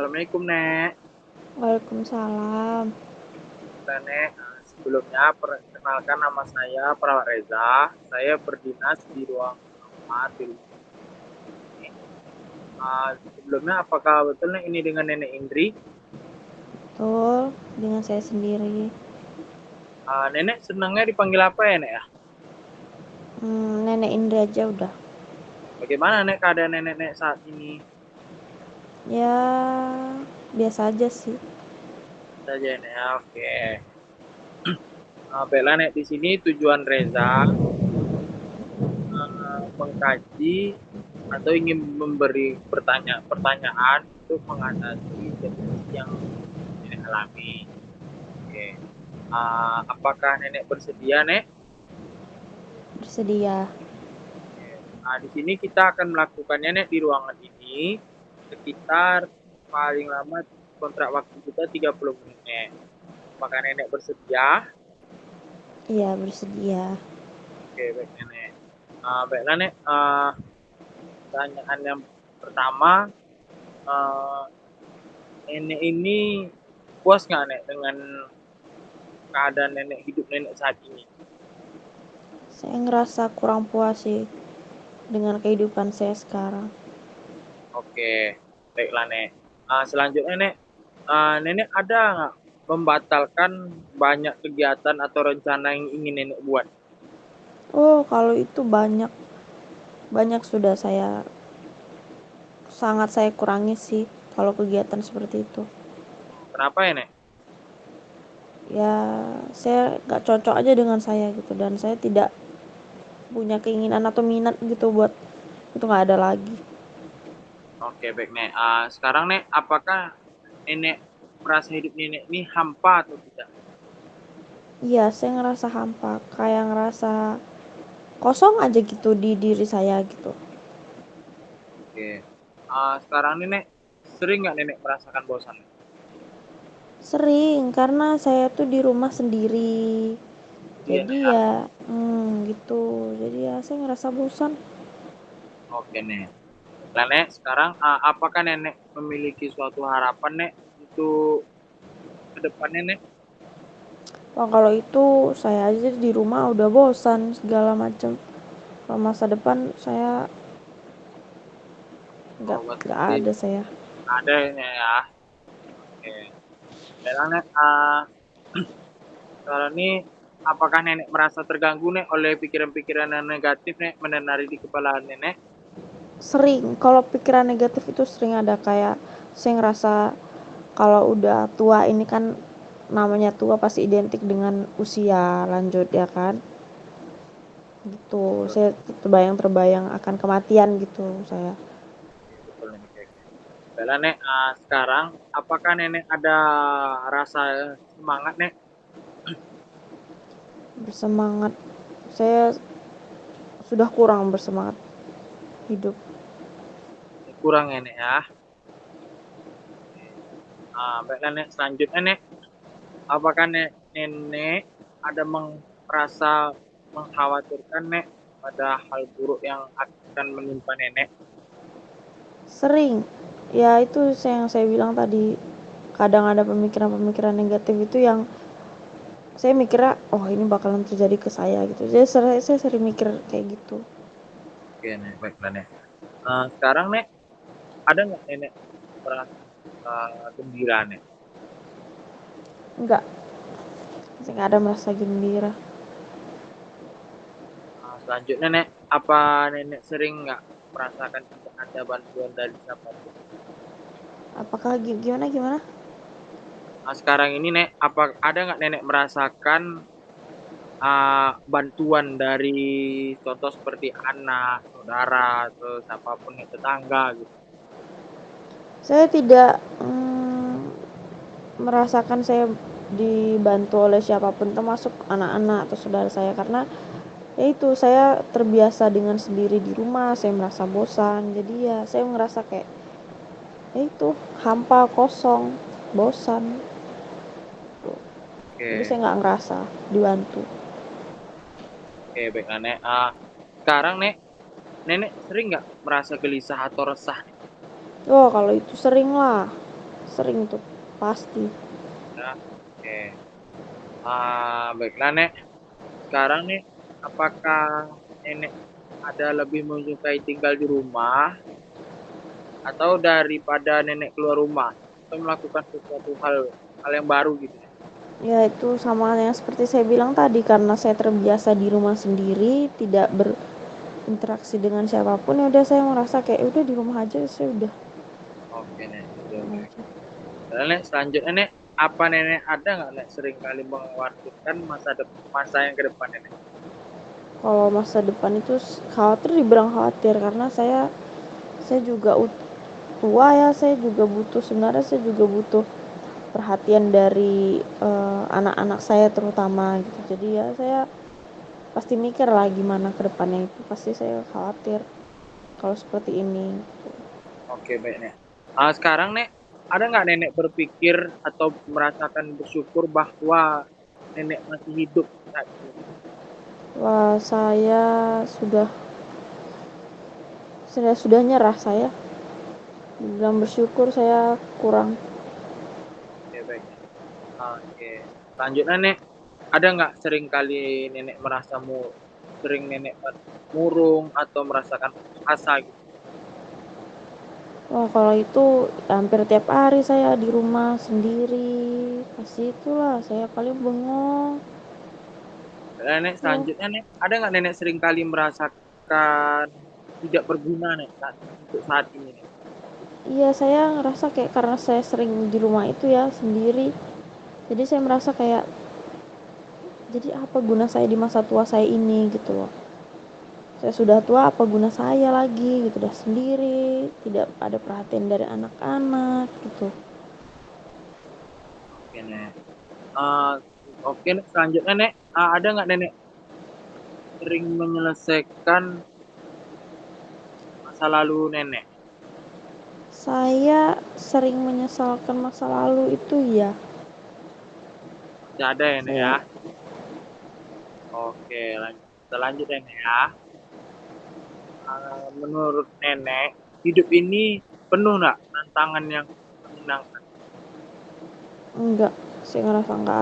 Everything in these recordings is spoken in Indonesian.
Assalamualaikum, Nek. Waalaikumsalam. Nah, Nek, sebelumnya perkenalkan nama saya Perawat Reza. Saya berdinas di ruang kamar di rumah ini. Sebelumnya, apakah betul Nek ini dengan Nenek Indri? Betul, dengan saya sendiri. Nenek senangnya dipanggil apa ya, Nek ya? Nenek Indra aja udah. Bagaimana Nek keadaan Nenek saat ini? Ya, biasa aja sih. Saja, Nek ya. Oke. Baiklah, Nek, di sini tujuan Reza mengkaji atau ingin memberi pertanyaan untuk mengatasi depresi yang Nenek alami. Oke. Apakah Nenek bersedia, Nek? Bersedia. Di sini kita akan melakukannya, Nek, di ruangan ini sekitar paling lama kontrak waktu kita 30 menit, Nek. Apakah Nenek bersedia? Iya, bersedia. Oke, baik, Nenek. Baiklah, Nek. Pertanyaan yang pertama, uh, Nenek ini puas nggak, Nek, dengan keadaan Nenek hidup Nenek saat ini? Saya ngerasa kurang puas sih dengan kehidupan saya sekarang. Oke, baiklah, Nek. Selanjutnya, Nek, Nenek ada nggak membatalkan banyak kegiatan atau rencana yang ingin Nenek buat? Oh, kalau itu banyak. Banyak sudah sangat saya kurangi sih kalau kegiatan seperti itu. Kenapa ya, Nek? Ya, saya nggak cocok aja dengan saya gitu, dan saya tidak punya keinginan atau minat gitu buat itu, nggak ada lagi. Oke, baik, Nek. Sekarang, Nek, apakah Nenek merasa hidup Nenek ini hampa atau tidak? Iya, saya ngerasa hampa, kayak ngerasa kosong aja gitu di diri saya gitu. Oke. Sekarang ini, Nek, sering nggak Nenek merasakan bosan? Sering, karena saya tuh di rumah sendiri. Iya, Jadi Nek. ya, gitu. Jadi ya saya ngerasa bosan. Oke, Nek. Nah, Nek, sekarang apakah Nenek memiliki suatu harapan, Nek, untuk ke depannya, Nek? Wah, kalau itu saya aja di rumah udah bosan segala macam. Kalau masa depan saya Oh, nggak berarti ada saya. ada ini ya. Oke. Baiklah, Nek. Sekarang ini, apakah Nenek merasa terganggu, Nek, oleh pikiran-pikiran yang negatif, Nek, menenari di kepala Nenek? Sering, kalau pikiran negatif itu sering ada, kayak saya ngerasa kalau udah tua ini kan, namanya tua pasti identik dengan usia lanjut ya kan, gitu. Betul. Saya terbayang akan kematian gitu saya. Oke, betul, Nenek. Oke, oke. Baiklah, Nek. Sekarang, apakah Nenek ada rasa semangat, Nek? Bersemangat, saya sudah kurang bersemangat hidup. Kurang ya, Nek, ya. Oke. Baiklah, Nek. Selanjutnya, Nek. Apakah Nenek ada merasa mengkhawatirkan, Nek, pada hal buruk yang akan menimpa Nenek? Sering, ya itu yang saya bilang tadi, kadang ada pemikiran-pemikiran negatif itu yang saya mikirnya, oh ini bakalan terjadi ke saya gitu. Jadi saya sering mikir kayak gitu. Oke, Nek. Baiklah, Nek. Sekarang, Nek, ada nggak Nenek merasa gembira, Nek? Enggak, saya nggak ada merasa gembira. Selanjutnya, Nek, apa Nenek sering nggak merasakan tidak ada bantuan dari siapapun? Apakah gimana gimana? Sekarang ini, Nek, apa ada nggak Nenek merasakan bantuan dari contoh seperti anak, saudara, atau siapapun nih, tetangga gitu? Saya tidak merasakan saya dibantu oleh siapapun, termasuk anak-anak atau saudara saya, karena ya itu, saya terbiasa dengan sendiri di rumah, saya merasa bosan. Jadi ya saya ngerasa kayak ya itu, hampa, kosong, bosan. Jadi Oke, saya nggak ngerasa dibantu. oke, baiklah, Nek. Sekarang, Nek, Nenek sering nggak merasa gelisah atau resah, Nek? Oh, kalau itu sering lah. sering tuh, pasti. Ya, oke. Baiklah Nek. Sekarang nih, apakah Nenek ada lebih menyukai tinggal di rumah atau daripada Nenek keluar rumah atau melakukan sesuatu hal yang baru gitu ya? Ya itu sama yang seperti saya bilang tadi, karena saya terbiasa di rumah sendiri, tidak berinteraksi dengan siapapun, ya udah saya merasa kayak udah di rumah aja, saya udah Oke Nek, oke gitu oke. aja. Dan Nek, selanjutnya Nek, apa Nenek ada nggak Nek sering kali mengkhawatirkan masa yang ke depan Nenek? Kalau masa depan itu khawatir, dibilang khawatir karena saya juga tua ya, saya juga butuh, sebenarnya saya juga butuh perhatian dari anak-anak saya terutama gitu. Jadi ya saya pasti mikir lah gimana ke depannya, itu pasti saya khawatir kalau seperti ini. Oke baik Nek. Sekarang Nek, ada nggak Nenek berpikir atau merasakan bersyukur bahwa Nenek masih hidup saat ini? Wah, saya sudah nyerah. Saya bilang bersyukur, saya kurang. Oke baik Nek. Oke. Selanjutnya Nek, ada nggak sering kali Nenek sering Nenek murung atau merasakan asa gitu? Wah, kalau itu hampir tiap hari saya di rumah sendiri, pasti itulah saya paling bengong Nenek ya. selanjutnya Nek, ada nggak Nenek sering kali merasakan tidak berguna Nek untuk saat ini Nek? Iya, saya ngerasa kayak karena saya sering di rumah itu ya sendiri, jadi saya merasa kayak, jadi apa guna saya di masa tua saya ini gitu loh. Saya sudah tua, apa guna saya lagi gitu, udah sendiri, tidak ada perhatian dari anak-anak gitu. Oke Nek. Eh, oke Nek, selanjutnya Nek, ada nggak Nenek sering menyelesaikan masa lalu Nenek? Saya sering menyesalkan masa lalu itu ya. Masih ada ya Nek ya? Saya Oke, lanjut ya Nek ya. Menurut Nenek, hidup ini penuh nggak tantangan yang menyenangkan? enggak, saya ngerasa nggak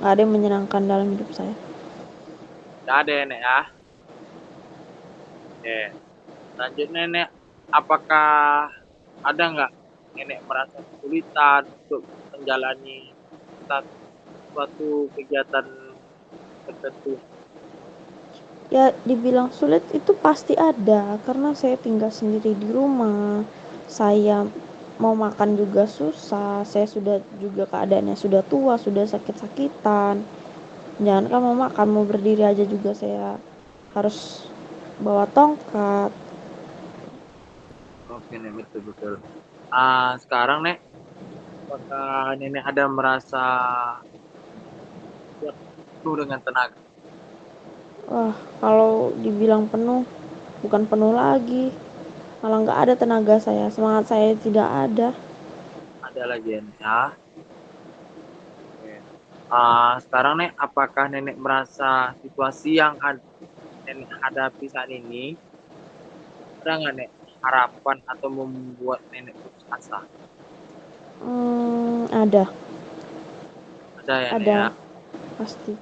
ada yang menyenangkan dalam hidup saya. Nggak ada ya Nek ya? Oke, selanjutnya Nek, apakah ada nggak Nenek merasa kesulitan untuk menjalani suatu kegiatan tertentu? Ya dibilang sulit itu pasti ada, karena saya tinggal sendiri di rumah, saya mau makan juga susah, saya sudah juga keadaannya sudah tua, sudah sakit-sakitan, jangan kan mau makan, mau berdiri aja juga saya harus bawa tongkat. Oke Nek, betul betul. Sekarang Nek, apakah Nenek ada merasa kuat penuh dengan tenaga? Wah, kalau dibilang penuh, bukan penuh lagi, malah nggak ada tenaga, saya semangat saya tidak ada. Ada lagi ya Nek ya? Oke. Sekarang Nek, apakah Nenek merasa situasi yang Nenek hadapi saat ini ada nggak Nek harapan atau membuat Nenek putus asa? Ada Ada ya Nek ya? ada pasti.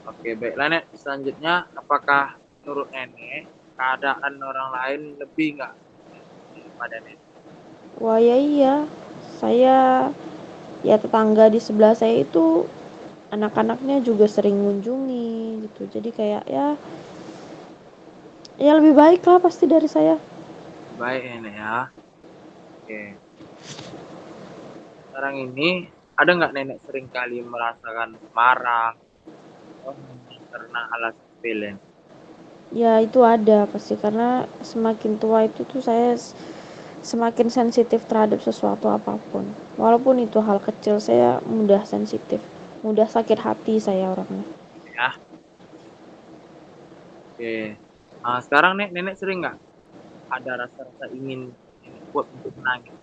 Oke, baiklah Nek. Selanjutnya, apakah menurut Nenek keadaan orang lain lebih nggak daripada Nenek? Wah ya iya, saya ya tetangga di sebelah saya itu anak-anaknya juga sering mengunjungi gitu, jadi kayak ya lebih baik lah pasti dari saya. Baik ya Nek ya. Oke. Sekarang ini ada nggak Nenek sering kali merasakan marah oh, karena alasan sepele? Ya itu ada pasti, karena semakin tua itu tuh saya semakin sensitif terhadap sesuatu apapun, walaupun itu hal kecil, saya mudah sensitif, mudah sakit hati saya orangnya. Ya. Oke. Sekarang Nek, Nenek sering nggak ada rasa-rasa ingin Nenek buat untuk menangis?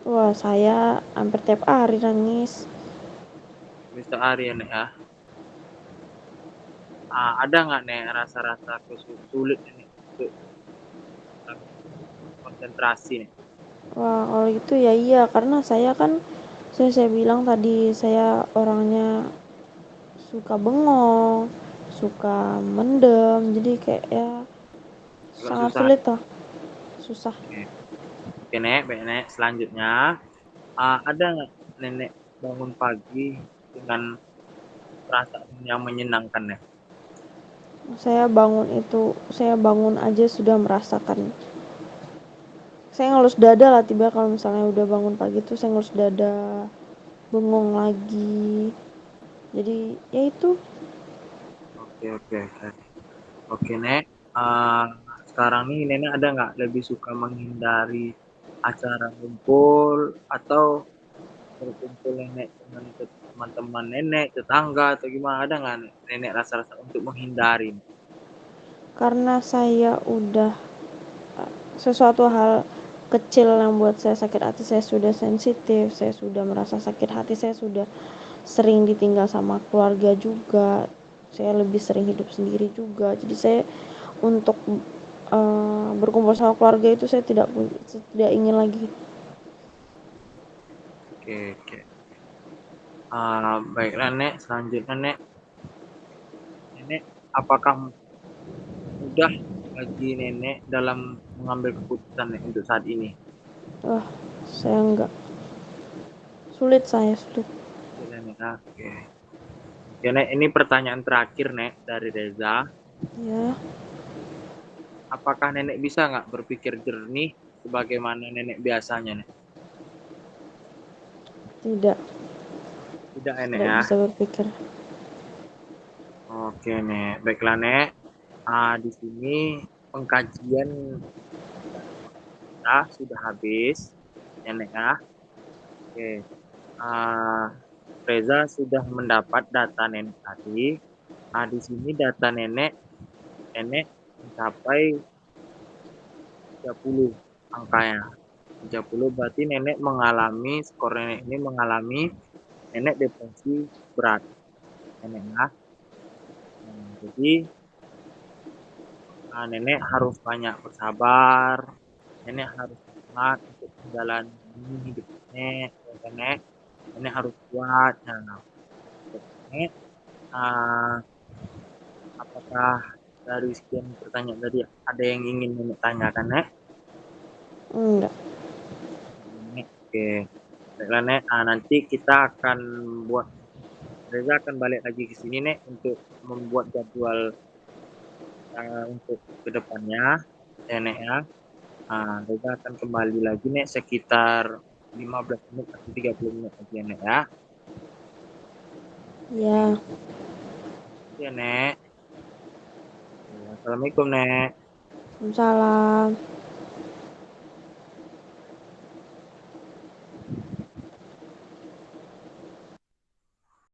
Wah, saya hampir tiap hari nangis. Bisa hari ya Nek ya. Ada nggak Nek rasa-rasa sulit Nenek untuk konsentrasi Nek? Wah, kalau gitu ya iya, karena saya kan saya bilang tadi saya orangnya suka bengong, suka mendem, jadi kayak ya Agak sangat susah. sulit lah, susah. Oke, oke Nek, baik Nek. Selanjutnya, ada nggak Nenek bangun pagi dengan perasaan yang menyenangkan Nek? Saya bangun aja sudah merasakan. Saya ngelus dada lah tiba kalau misalnya udah bangun pagi tuh saya ngelus dada, bengong lagi. Jadi ya itu. Oke, oke, oke. Oke Nek, Ah, sekarang nih Nenek ada nggak lebih suka menghindari acara kumpul atau berkumpul Nenek dengan teman-teman Nenek, tetangga atau gimana? Ada nggak Nenek rasa-rasa untuk menghindari? Karena saya udah sesuatu hal kecil yang buat saya sakit hati, saya sudah sensitif, saya sudah merasa sakit hati, saya sudah sering ditinggal sama keluarga juga, saya lebih sering hidup sendiri juga, jadi saya untuk berkumpul sama keluarga itu saya tidak ingin lagi. Oke, oke. Baiklah Nek, selanjutnya Nek, Nenek apakah mudah bagi Nenek dalam mengambil keputusan Nek untuk saat ini? Wah, saya enggak, sulit. Oke, Nenek. Oke. Oke, Nek, ini pertanyaan terakhir Nek dari Reza. Ya, Apakah Nenek bisa nggak berpikir jernih sebagaimana Nenek biasanya Nek? tidak Tidak Nek tidak ya. bisa berpikir. Oke Nek, baiklah Nek. Di sini pengkajian kita sudah habis ya Nek ya. Oke. Ah, Reza sudah mendapat data Nenek tadi. Di sini data Nenek mencapai 30 angkanya. 30 berarti Nenek mengalami, skor Nenek ini mengalami Nenek depresi berat. Nenek ya. Nah, jadi Nenek harus banyak bersabar. Nenek harus semangat untuk menjalani hidup Nenek. Ya, Nenek, Nenek harus kuat. Nah, Nenek, ah, apakah dari sekian pertanyaan tadi ada yang ingin Nenek tanyakan, Nek? Enggak. Nek, oke. Baiklah, Nek. Nanti kita akan buat, Reza akan balik lagi ke sini, Nek, untuk membuat jadwal untuk kedepannya. Ya, Nek, ya. Reza akan kembali lagi, Nek, sekitar 15 menit atau 30 menit lagi, ya, Nek, ya. Ya, Ya, Nek. Assalamualaikum, Nek. salam.